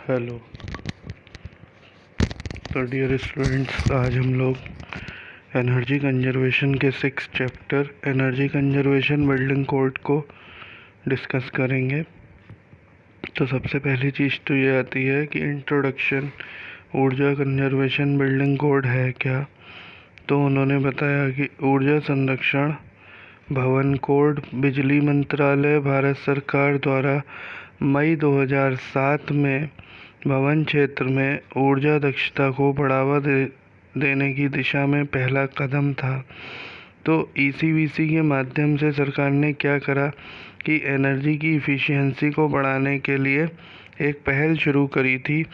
Hello. तो dear students, आज हम लोग एनर्जी कंजर्वेशन के 6 chapter energy conservation building code को डिस्कस करेंगे। तो सबसे पहली चीज़ तो ये आती है कि इंट्रोडक्शन, ऊर्जा कंजर्वेशन बिल्डिंग कोड है क्या। तो उन्होंने बताया कि ऊर्जा संरक्षण भवन कोड बिजली मंत्रालय भारत सरकार द्वारा मई 2007 में भवन क्षेत्र में ऊर्जा दक्षता को बढ़ावा देने की दिशा में पहला कदम था। तो ईसीवीसी के माध्यम से सरकार ने क्या करा कि एनर्जी की इफ़िशियंसी को बढ़ाने के लिए एक पहल शुरू करी थी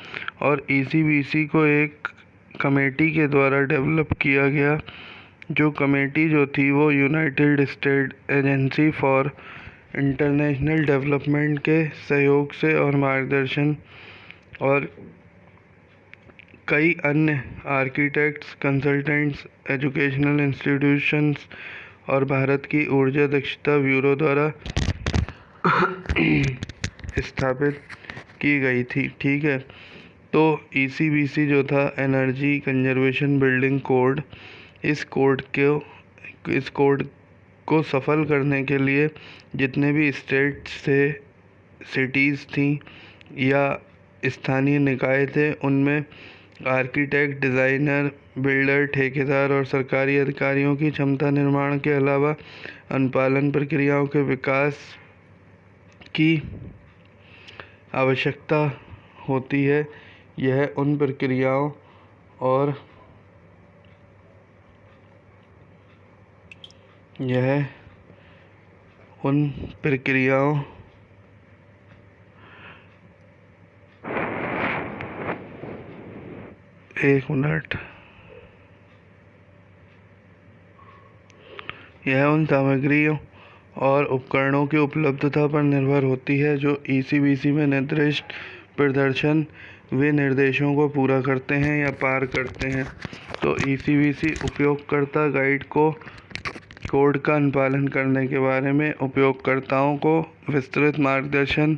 और ईसीवीसी को एक कमेटी के द्वारा डेवलप किया गया। जो कमेटी जो थी वो United state agency for international development के सहयोग से और मार्गदर्शन और कई अन्य आर्किटेक्ट्स, कंसल्टेंट्स, एजुकेशनल इंस्टीट्यूशंस और भारत की ऊर्जा दक्षता ब्यूरो द्वारा स्थापित की गई थी। ठीक है। तो ईसीबीसी जो था एनर्जी कंजर्वेशन बिल्डिंग कोड, इस कोड को सफल करने के लिए जितने भी स्टेट्स से सिटीज़ थी या स्थानीय निकाय थे, उनमें आर्किटेक्ट, डिज़ाइनर, बिल्डर, ठेकेदार और सरकारी अधिकारियों की क्षमता निर्माण के अलावा अनुपालन प्रक्रियाओं के विकास की आवश्यकता होती है। यह उन प्रक्रियाओं यह उन सामग्रियों और उपकरणों की उपलब्धता पर निर्भर होती है जो ईसीबीसी में निर्दिष्ट प्रदर्शन विनिर्देशों को पूरा करते हैं या पार करते हैं। तो ईसीबीसी उपयोगकर्ता गाइड कोड का अनुपालन करने के बारे में उपयोगकर्ताओं को विस्तृत मार्गदर्शन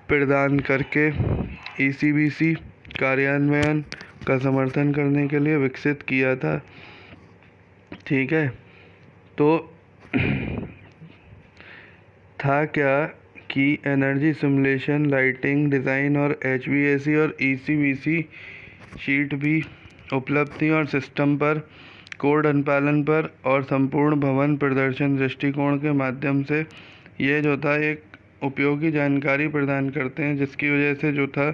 प्रदान करके ईसीबीसी कार्यान्वयन का समर्थन करने के लिए विकसित किया था। ठीक है। तो था क्या कि एनर्जी सिमुलेशन, लाइटिंग, डिज़ाइन और एचवीएसी और ईसीबीसी शीट भी उपलब्ध थी और सिस्टम पर, कोड अनुपालन पर और संपूर्ण भवन प्रदर्शन दृष्टिकोण के माध्यम से ये जो था एक उपयोगी जानकारी प्रदान करते हैं, जिसकी वजह से जो था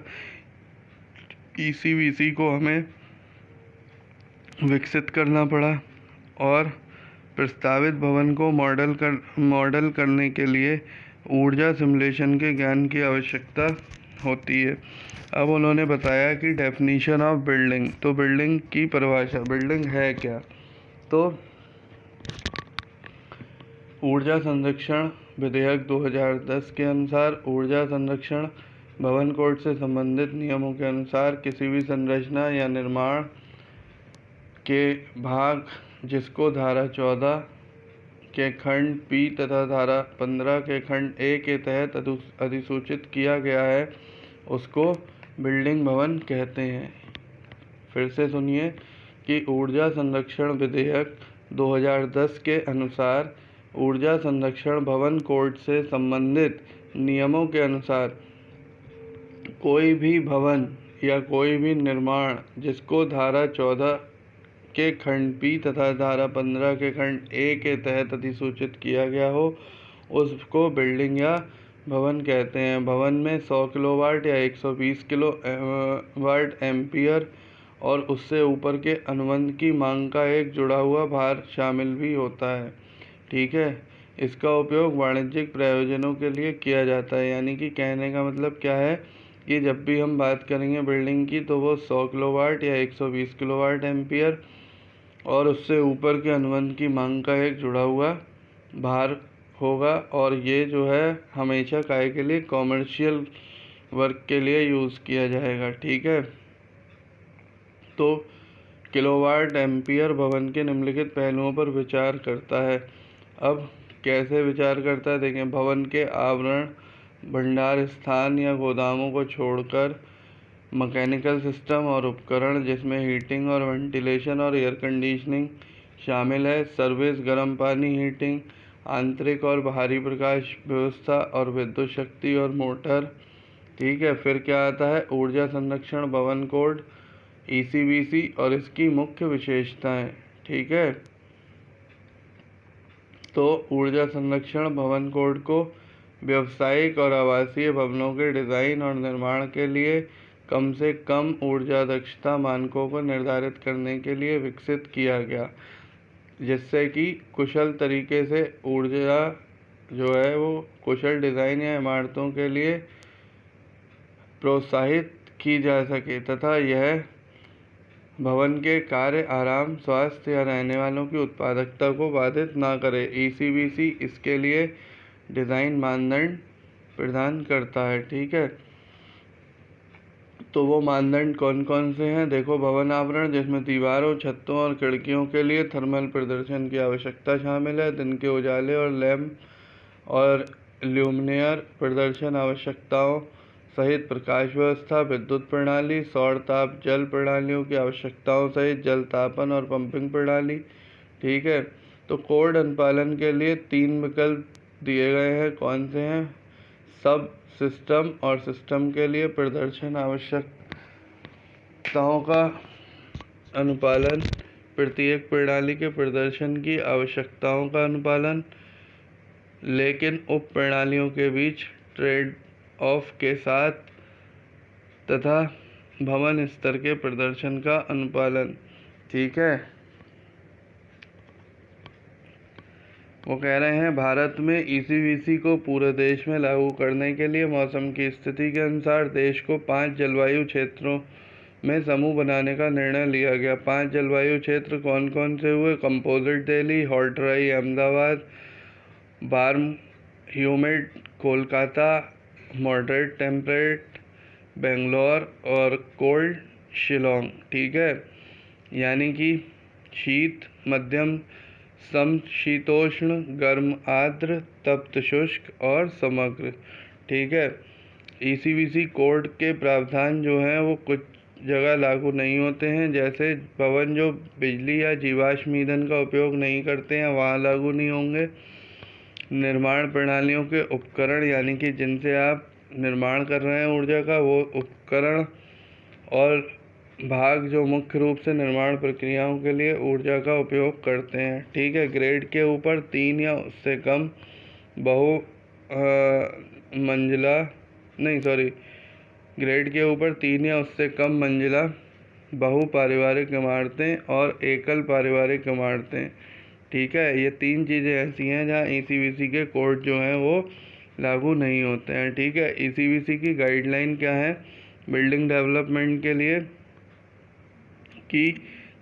ईसीबीसी को हमें विकसित करना पड़ा और प्रस्तावित भवन को मॉडल करने के लिए ऊर्जा सिमुलेशन के ज्ञान की आवश्यकता होती है। अब उन्होंने बताया कि डेफिनीशन ऑफ बिल्डिंग। तो बिल्डिंग की परिभाषा, बिल्डिंग है क्या। तो ऊर्जा संरक्षण विधेयक 2010 के अनुसार ऊर्जा संरक्षण भवन कोड से संबंधित नियमों के अनुसार किसी भी संरचना या निर्माण के भाग जिसको धारा 14 के खंड पी तथा धारा 15 के खंड ए के तहत अधिसूचित किया गया है, उसको बिल्डिंग भवन कहते हैं। फिर से सुनिए कि ऊर्जा संरक्षण विधेयक 2010 के अनुसार ऊर्जा संरक्षण भवन कोड से संबंधित नियमों के अनुसार कोई भी भवन या कोई भी निर्माण जिसको धारा 14 के खंड पी तथा धारा 15 के खंड ए के तहत अधिसूचित किया गया हो, उसको बिल्डिंग या भवन कहते हैं। भवन में 100 किलोवाट या 120 किलोवाट एम्पीयर और उससे ऊपर के अनुबंध की मांग का एक जुड़ा हुआ भार शामिल भी होता है। ठीक है। इसका उपयोग वाणिज्यिक प्रयोजनों के लिए किया जाता है। यानी कि कहने का मतलब क्या है कि जब भी हम बात करेंगे बिल्डिंग की, तो वो 100 किलोवाट या 120 किलोवाट एम्पीयर और उससे ऊपर के अनुबंध की मांग का एक जुड़ा हुआ भार होगा। और ये जो है हमेशा काय के लिए, कॉमर्शियल वर्क के लिए यूज़ किया जाएगा। ठीक है। तो किलोवाट एम्पीयर भवन के निम्नलिखित पहलुओं पर विचार करता है। अब कैसे विचार करता है? देखें, भवन के आवरण, भंडार स्थान या गोदामों को छोड़कर मैकेनिकल सिस्टम और उपकरण जिसमें हीटिंग और वेंटिलेशन और एयर कंडीशनिंग शामिल है, सर्विस, गर्म पानी हीटिंग, आंतरिक और बाहरी प्रकाश व्यवस्था और विद्युत शक्ति और मोटर। ठीक है, फिर क्या आता है? ऊर्जा संरक्षण भवन कोड ECBC और इसकी मुख्य विशेषताएं। ठीक है, तो ऊर्जा संरक्षण भवन कोड को व्यावसायिक और आवासीय भवनों के डिज़ाइन और निर्माण के लिए कम से कम ऊर्जा दक्षता मानकों को निर्धारित करने के लिए विकसित किया गया, जिससे कि कुशल तरीके से ऊर्जा जो है वो कुशल डिज़ाइन या इमारतों के लिए प्रोत्साहित की जा सके तथा यह भवन के कार्य, आराम, स्वास्थ्य या रहने वालों की उत्पादकता को बाधित ना करे। ECBC इसके लिए डिज़ाइन मानदंड प्रदान करता है। ठीक है, तो वो मानदंड कौन कौन से हैं? देखो, भवन आवरण जिसमें दीवारों, छतों और खिड़कियों के लिए थर्मल प्रदर्शन की आवश्यकता शामिल है, दिन के उजाले और लैंप और ल्यूमिनियर प्रदर्शन आवश्यकताओं सहित प्रकाश व्यवस्था, विद्युत प्रणाली, सौर ताप जल प्रणालियों की आवश्यकताओं सहित जल तापन और पंपिंग प्रणाली। ठीक है, तो कोड अनुपालन के लिए 3 विकल्प दिए गए हैं। कौन से हैं? सब सिस्टम और सिस्टम के लिए प्रदर्शन आवश्यकताओं का अनुपालन, प्रत्येक प्रणाली के प्रदर्शन की आवश्यकताओं का अनुपालन, लेकिन उप प्रणालियों के बीच ट्रेड ऑफ के साथ, तथा भवन स्तर के प्रदर्शन का अनुपालन। ठीक है, वो कह रहे हैं भारत में ECBC को पूरे देश में लागू करने के लिए मौसम की स्थिति के अनुसार देश को 5 जलवायु क्षेत्रों में समूह बनाने का निर्णय लिया गया। 5 जलवायु क्षेत्र कौन कौन से हुए? Composite Delhi, hot dry Ahmedabad, warm humid Kolkata, moderate temperate Bangalore और कोल्ड शिलोंग। ठीक है, यानी कि शीत, मध्यम, समशीतोष्ण, गर्म, आर्द्र, तप्त, शुष्क और समग्र। ठीक है, ECBC कोड के प्रावधान जो हैं वो कुछ जगह लागू नहीं होते हैं, जैसे भवन जो बिजली या जीवाश्म ईंधन का उपयोग नहीं करते हैं वहाँ लागू नहीं होंगे। निर्माण प्रणालियों के उपकरण, यानी कि जिनसे आप निर्माण कर रहे हैं ऊर्जा का, वो उपकरण और भाग जो मुख्य रूप से निर्माण प्रक्रियाओं के लिए ऊर्जा का उपयोग करते हैं। ठीक है, ग्रेड के ऊपर 3 या उससे कम ग्रेड के ऊपर 3 या उससे कम मंजिला बहु पारिवारिक इमारतें और एकल पारिवारिक इमारतें। ठीक है, ये 3 चीज़ें ऐसी हैं जहाँ ECBC के कोड जो हैं वो लागू नहीं होते हैं। ठीक है, ECBC की गाइडलाइन क्या है? बिल्डिंग डेवलपमेंट के लिए कि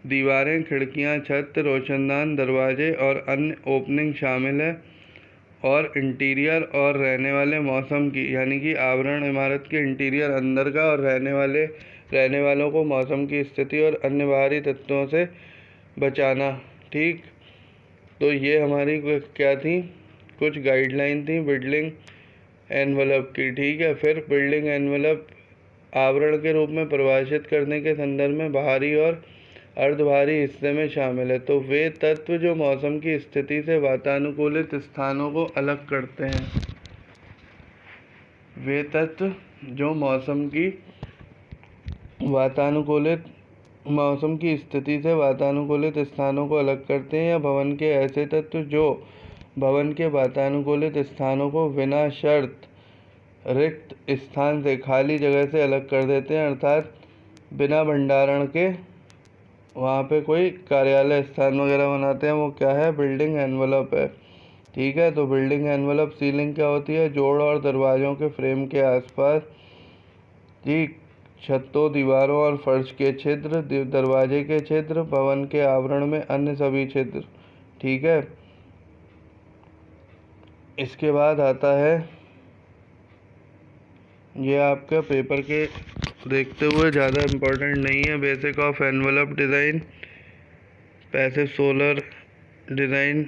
दीवारें, खिड़कियां, छत, रोशनदान, दरवाजे और अन्य ओपनिंग शामिल है, और इंटीरियर और रहने वाले मौसम की, यानी कि आवरण इमारत के इंटीरियर अंदर का और रहने वालों को मौसम की स्थिति और अन्य बाहरी तत्वों से बचाना। ठीक, तो ये हमारी क्या थी? कुछ गाइडलाइन थी बिल्डिंग एनवलप की। ठीक है, फिर बिल्डिंग एनवलप आवरण के रूप में परिभाषित करने के संदर्भ में बाहरी और अर्धबाहरी हिस्से में शामिल है। तो वे तत्व जो मौसम की स्थिति से वातानुकूलित स्थानों को अलग करते हैं, वे तत्व जो मौसम की स्थिति से वातानुकूलित स्थानों को अलग करते हैं, या भवन के ऐसे तत्व जो भवन के वातानुकूलित स्थानों को बिना शर्त रिक्त स्थान से, खाली जगह से अलग कर देते हैं, अर्थात बिना भंडारण के वहाँ पे कोई कार्यालय स्थान वगैरह बनाते हैं, वो क्या है? बिल्डिंग एनवलप है। ठीक है, तो बिल्डिंग एनवलप सीलिंग क्या होती है? जोड़ और दरवाज़ों के फ्रेम के आसपास, ठीक, छतों, दीवारों और फर्श के छिद्र, दरवाजे के छिद्र, भवन के आवरण में अन्य सभी छिद्र। ठीक है, इसके बाद आता है, ये आपका पेपर के देखते हुए ज़्यादा इम्पोर्टेंट नहीं है, basic of envelope design, passive solar design,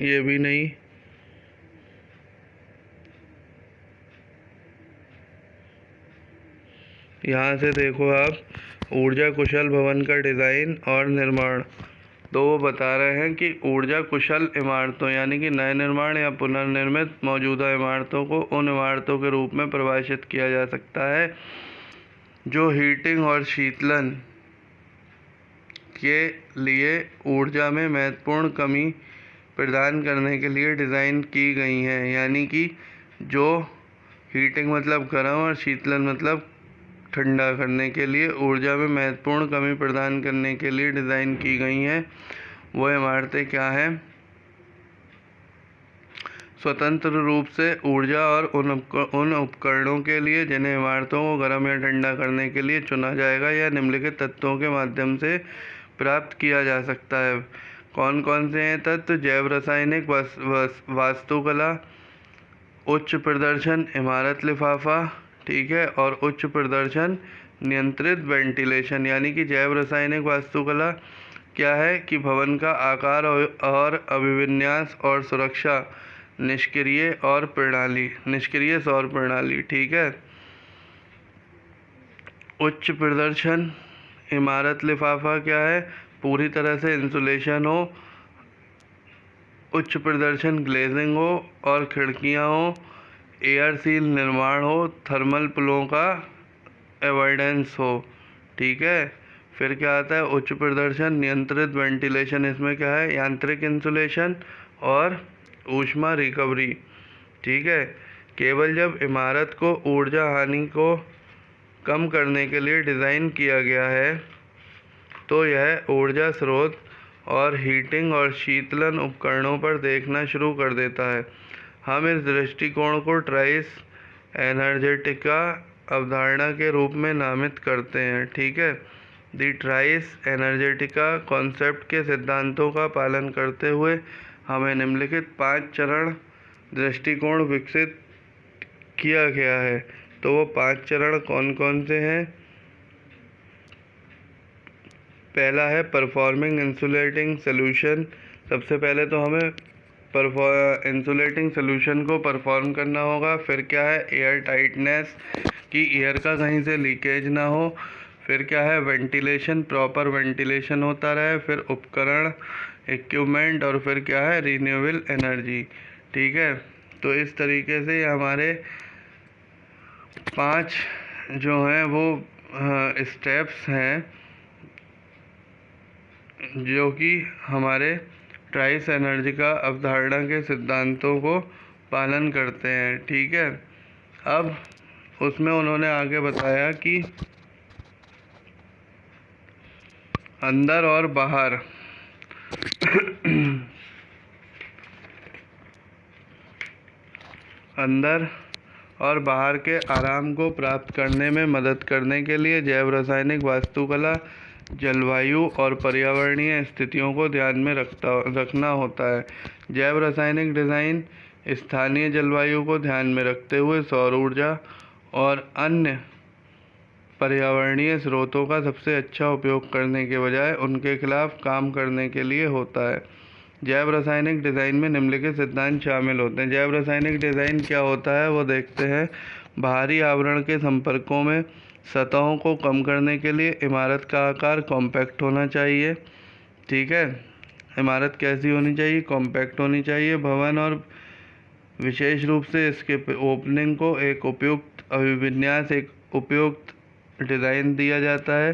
ये भी नहीं, यहाँ से देखो आप ऊर्जा कुशल भवन का डिज़ाइन और निर्माण। तो वो बता रहे हैं कि ऊर्जा कुशल इमारतों यानी कि नए निर्माण या पुनर्निर्मित मौजूदा इमारतों को उन इमारतों के रूप में परिभाषित किया जा सकता है जो हीटिंग और शीतलन के लिए ऊर्जा में महत्वपूर्ण कमी प्रदान करने के लिए डिज़ाइन की गई हैं। यानी कि जो हीटिंग मतलब गर्म और शीतलन मतलब ठंडा करने के लिए ऊर्जा में महत्वपूर्ण कमी प्रदान करने के लिए डिज़ाइन की गई हैं, वो इमारतें क्या हैं? स्वतंत्र रूप से ऊर्जा और उन उपकरणों के लिए जिन्हें इमारतों को गर्म या ठंडा करने के लिए चुना जाएगा या निम्नलिखित तत्वों के माध्यम से प्राप्त किया जा सकता है। कौन कौन से हैं तत्व? जैव रासायनिक, वास्तुकला, उच्च प्रदर्शन इमारत लिफाफा, ठीक है, और उच्च प्रदर्शन नियंत्रित वेंटिलेशन। यानी कि जैव रासायनिक वास्तुकला क्या है कि भवन का आकार और अभिविन्यास और सुरक्षा निष्क्रिय सौर प्रणाली, ठीक है। उच्च प्रदर्शन इमारत लिफाफा क्या है? पूरी तरह से इंसुलेशन हो, उच्च प्रदर्शन ग्लेजिंग हो और खिड़कियां हो, एयर सील निर्माण हो, थर्मल पुलों का एवॉइडेंस हो, ठीक है। फिर क्या आता है? उच्च प्रदर्शन नियंत्रित वेंटिलेशन। इसमें क्या है? यांत्रिक इंसुलेशन और ऊष्मा रिकवरी, ठीक है। केवल जब इमारत को ऊर्जा हानि को कम करने के लिए डिज़ाइन किया गया है तो यह ऊर्जा स्रोत और हीटिंग और शीतलन उपकरणों पर देखना शुरू कर देता है। हम इस दृष्टिकोण को ट्राइस एनर्जेटिका अवधारणा के रूप में नामित करते हैं, ठीक है। दी ट्राइस एनर्जेटिका कॉन्सेप्ट के सिद्धांतों का पालन करते हुए हमें निम्नलिखित 5 चरण दृष्टिकोण विकसित किया गया है। तो वो 5 चरण कौन कौन से हैं? पहला है परफॉर्मिंग इंसुलेटिंग सोल्यूशन। सबसे पहले तो हमें इंसुलेटिंग सोल्यूशन को परफॉर्म करना होगा। फिर क्या है? एयर टाइटनेस, कि एयर का कहीं से लीकेज ना हो। फिर क्या है? वेंटिलेशन, प्रॉपर वेंटिलेशन होता रहे। फिर उपकरण, इक्विपमेंट, और फिर क्या है? रिन्यूएबल एनर्जी, ठीक है। तो इस तरीके से हमारे 5 जो हैं वो स्टेप्स हैं जो कि हमारे ट्राइस एनर्जी का अवधारणा के सिद्धांतों को पालन करते हैं, ठीक है। अब उसमें उन्होंने आगे बताया कि अंदर और बाहर अंदर और बाहर के आराम को प्राप्त करने में मदद करने के लिए जैव रासायनिक वास्तुकला जलवायु और पर्यावरणीय स्थितियों को ध्यान में रखना होता है। जैव रासायनिक डिज़ाइन स्थानीय जलवायु को ध्यान में रखते हुए सौर ऊर्जा और अन्य पर्यावरणीय स्रोतों का सबसे अच्छा उपयोग करने के बजाय उनके खिलाफ काम करने के लिए होता है। जैव रासायनिक डिज़ाइन में निम्नलिखित सिद्धांत शामिल होते हैं। जैव रासायनिक डिज़ाइन क्या होता है वो देखते हैं। बाहरी आवरण के संपर्कों में सतहों को कम करने के लिए इमारत का आकार कॉम्पैक्ट होना चाहिए, ठीक है। इमारत कैसी होनी चाहिए? कॉम्पैक्ट होनी चाहिए। भवन और विशेष रूप से इसके ओपनिंग को एक उपयुक्त अभिविन्यास, एक उपयुक्त डिज़ाइन दिया जाता है,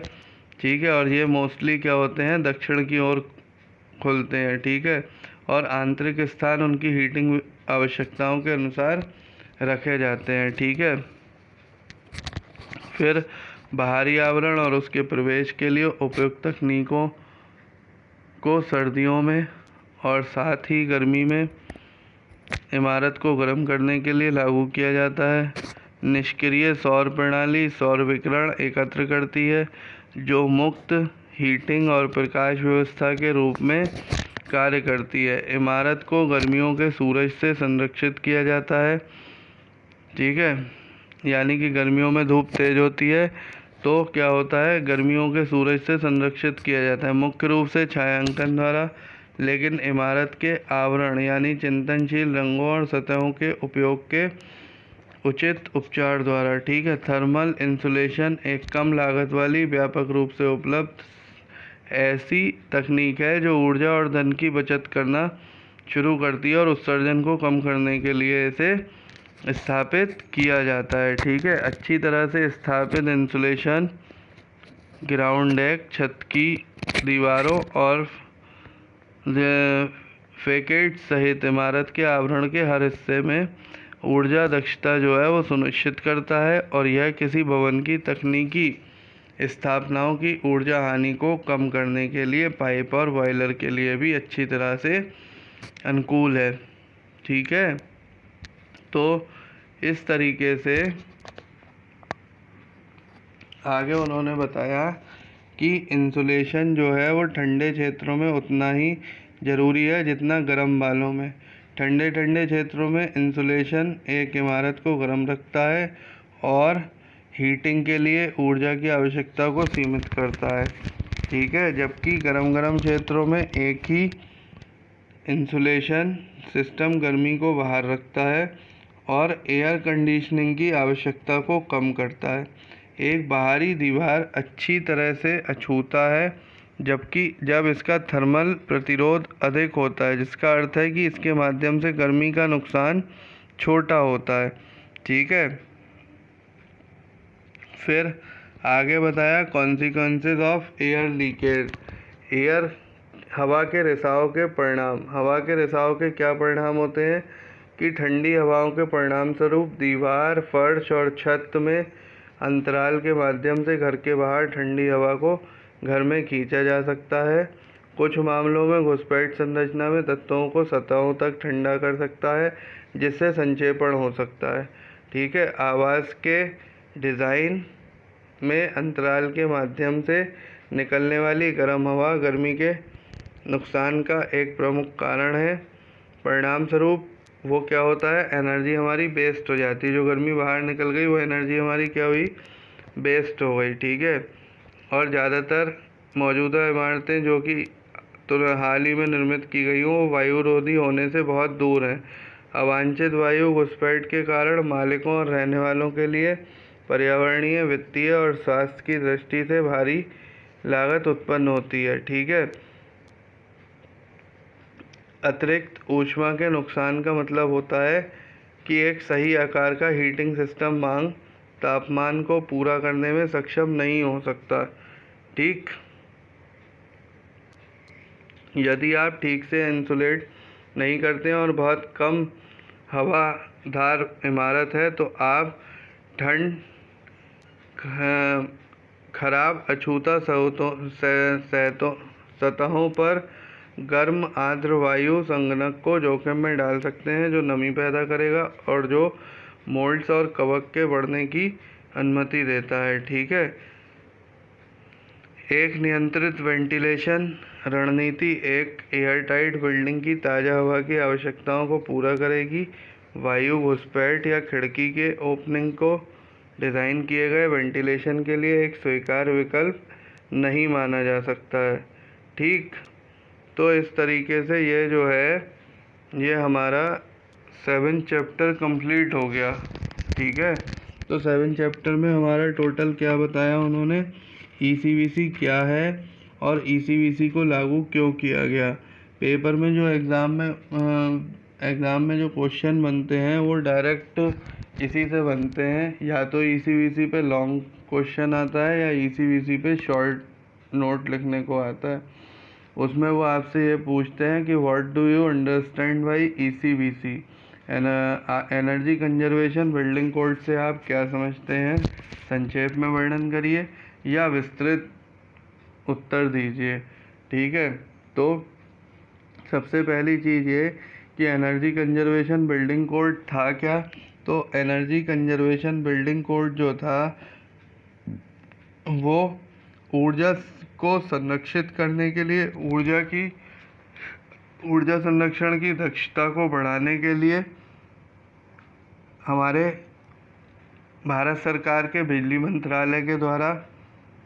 ठीक है। और ये मोस्टली क्या होते हैं? दक्षिण की ओर खुलते हैं, ठीक है। और आंतरिक स्थान उनकी हीटिंग आवश्यकताओं के अनुसार रखे जाते हैं, ठीक है। फिर बाहरी आवरण और उसके प्रवेश के लिए उपयुक्त तकनीकों को सर्दियों में और साथ ही गर्मी में इमारत को गर्म करने के लिए लागू किया जाता है। निष्क्रिय सौर प्रणाली सौर विकिरण एकत्र करती है जो मुक्त हीटिंग और प्रकाश व्यवस्था के रूप में कार्य करती है। इमारत को गर्मियों के सूरज से संरक्षित किया जाता है, ठीक है। यानी कि गर्मियों में धूप तेज होती है तो क्या होता है? गर्मियों के सूरज से संरक्षित किया जाता है मुख्य रूप से छायांकन द्वारा। लेकिन इमारत के आवरण यानी चिंतनशील रंगों और सतहों के उपयोग के उचित उपचार द्वारा। ठीक है। थर्मल इंसुलेशन एक कम लागत वाली व्यापक रूप से उपलब्ध ऐसी तकनीक है जो ऊर्जा और धन की बचत करना शुरू करती है और उत्सर्जन को कम करने के लिए इसे स्थापित किया जाता है। ठीक है। अच्छी तरह से स्थापित इंसुलेशन ग्राउंड डेक, छत की दीवारों और फैकेट सहित इमारत के आवरण के हर हिस्से में ऊर्जा दक्षता जो है वो सुनिश्चित करता है और यह किसी भवन की तकनीकी स्थापनाओं की ऊर्जा हानि को कम करने के लिए पाइप और बॉयलर के लिए भी अच्छी तरह से अनुकूल है। ठीक है। तो इस तरीके से आगे उन्होंने बताया कि इंसुलेशन जो है वो ठंडे क्षेत्रों में उतना ही ज़रूरी है जितना गर्म वालों में। ठंडे क्षेत्रों में इंसुलेशन एक इमारत को गर्म रखता है और हीटिंग के लिए ऊर्जा की आवश्यकता को सीमित करता है। ठीक है। जबकि गर्म क्षेत्रों में एक ही इंसुलेशन सिस्टम गर्मी को बाहर रखता है और एयर कंडीशनिंग की आवश्यकता को कम करता है। एक बाहरी दीवार अच्छी तरह से अछूता है जबकि जब इसका थर्मल प्रतिरोध अधिक होता है, जिसका अर्थ है कि इसके माध्यम से गर्मी का नुकसान छोटा होता है। ठीक है। फिर आगे बताया कॉन्सिक्वेंसेस ऑफ एयर लीकेज। हवा के रिसाव के परिणाम। हवा के रिसाव के क्या परिणाम होते हैं कि ठंडी हवाओं के परिणाम स्वरूप दीवार, फर्श और छत में अंतराल के माध्यम से घर के बाहर ठंडी हवा को घर में खींचा जा सकता है। कुछ मामलों में घुसपैठ संरचना में तत्वों को सतहों तक ठंडा कर सकता है जिससे संक्षेपण हो सकता है। ठीक है। आवास के डिज़ाइन में अंतराल के माध्यम से निकलने वाली गर्म हवा गर्मी के नुकसान का एक प्रमुख कारण है। परिणाम स्वरूप वो क्या होता है, एनर्जी हमारी वेस्ट हो जाती है। जो गर्मी बाहर निकल गई वो एनर्जी हमारी क्या हुई, वेस्ट हो गई। ठीक है। और ज़्यादातर मौजूदा इमारतें जो कि हाल ही में निर्मित की गई हों वो वायुरोधी होने से बहुत दूर हैं। अवांछित वायु घुसपैठ के कारण मालिकों और रहने वालों के लिए पर्यावरणीय, वित्तीय और स्वास्थ्य की दृष्टि से भारी लागत उत्पन्न होती है। ठीक है। अतिरिक्त ऊष्मा के नुकसान का मतलब होता है कि एक सही आकार का हीटिंग सिस्टम मांग तापमान को पूरा करने में सक्षम नहीं हो सकता। ठीक। यदि आप ठीक से इंसुलेट नहीं करते हैं और बहुत कम हवादार इमारत है तो आप ठंड, खराब अछूता सतहों पर गर्म आर्द्र वायु संघनक को जोखिम में डाल सकते हैं जो नमी पैदा करेगा और जो मोल्ड्स और कवक के बढ़ने की अनुमति देता है। ठीक है। एक नियंत्रित वेंटिलेशन रणनीति एक एयरटाइट बिल्डिंग की ताज़ा हवा की आवश्यकताओं को पूरा करेगी। वायु घुसपैठ या खिड़की के ओपनिंग को डिज़ाइन किए गए वेंटिलेशन के लिए एक स्वीकार्य विकल्प नहीं माना जा सकता है। ठीक। तो इस तरीके से ये जो है ये हमारा 7 चैप्टर कंप्लीट हो गया। ठीक है। तो 7 चैप्टर में हमारा टोटल क्या बताया उन्होंने, ECVC क्या है और ECVC को लागू क्यों किया गया। पेपर में जो एग्ज़ाम में जो क्वेश्चन बनते हैं वो डायरेक्ट इसी से बनते हैं। या तो ECVC पे लॉन्ग क्वेश्चन आता है या ECVC पे शॉर्ट नोट लिखने को आता है। उसमें वो आपसे ये पूछते हैं कि what do you understand by ECVC, energy conservation building code से आप क्या समझते हैं, संक्षेप में वर्णन करिए या विस्तृत उत्तर दीजिए। ठीक है। तो सबसे पहली चीज़ ये कि एनर्जी कंजर्वेशन बिल्डिंग कोड था क्या। तो एनर्जी कंजर्वेशन बिल्डिंग कोड जो था वो ऊर्जा को संरक्षित करने के लिए, ऊर्जा संरक्षण की दक्षता को बढ़ाने के लिए हमारे भारत सरकार के बिजली मंत्रालय के द्वारा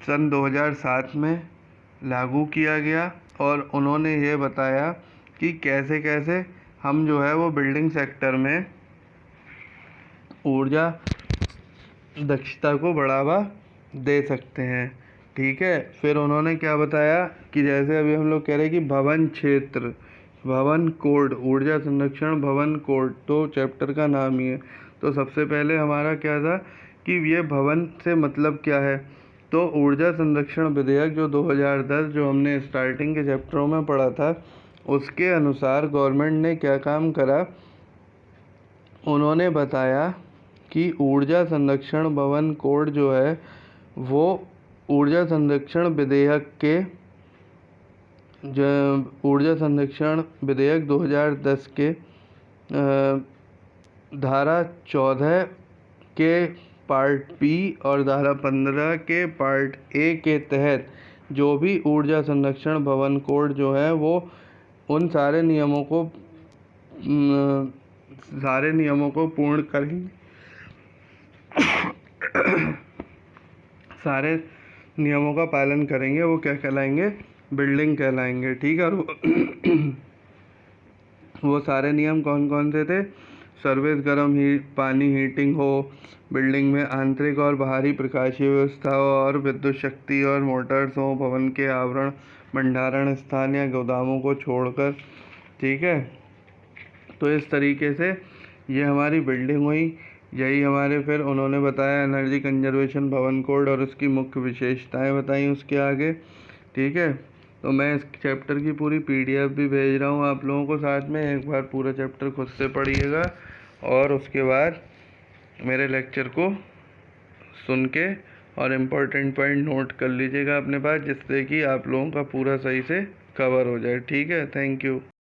सन 2007 में लागू किया गया। और उन्होंने ये बताया कि कैसे कैसे हम जो है वो बिल्डिंग सेक्टर में ऊर्जा दक्षता को बढ़ावा दे सकते हैं। ठीक है, फिर उन्होंने क्या बताया कि जैसे अभी हम लोग कह रहे हैं कि भवन क्षेत्र, भवन कोड, ऊर्जा संरक्षण भवन कोड, तो चैप्टर का नाम ही है। तो सबसे पहले हमारा क्या था कि ये भवन से मतलब क्या है। तो ऊर्जा संरक्षण विधेयक जो 2010 जो हमने स्टार्टिंग के चैप्टरों में पढ़ा था, उसके अनुसार गवर्नमेंट ने क्या काम करा, उन्होंने बताया कि ऊर्जा संरक्षण भवन कोड जो है वो ऊर्जा संरक्षण विधेयक के जो ऊर्जा संरक्षण विधेयक 2010 के धारा 14 के पार्ट बी और धारा 15 के पार्ट ए के तहत जो भी ऊर्जा संरक्षण भवन कोड जो है वो उन सारे नियमों को पूर्ण करेंगे। सारे नियमों का पालन करेंगे, वो क्या कहलाएंगे, बिल्डिंग कहलाएंगे। ठीक है, और वो सारे नियम कौन कौन से थे, सर्विस गर्म पानी हीटिंग हो, बिल्डिंग में आंतरिक और बाहरी प्रकाशीय व्यवस्था हो, और विद्युत शक्ति और मोटर्स हो, भवन के आवरण, भंडारण स्थान या गोदामों को छोड़कर। ठीक है, तो इस तरीके से ये हमारी बिल्डिंग हुई। यही हमारे फिर उन्होंने बताया एनर्जी कंजर्वेशन भवन कोड और उसकी मुख्य विशेषताएं बताई उसके आगे। ठीक है, तो मैं इस चैप्टर की पूरी PDF भी भेज रहा हूँ आप लोगों को साथ में। एक बार पूरा चैप्टर खुद से पढ़िएगा और उसके बाद मेरे लेक्चर को सुन के और इम्पोर्टेंट पॉइंट नोट कर लीजिएगा अपने पास, जिससे कि आप लोगों का पूरा सही से कवर हो जाए। ठीक है, थैंक यू।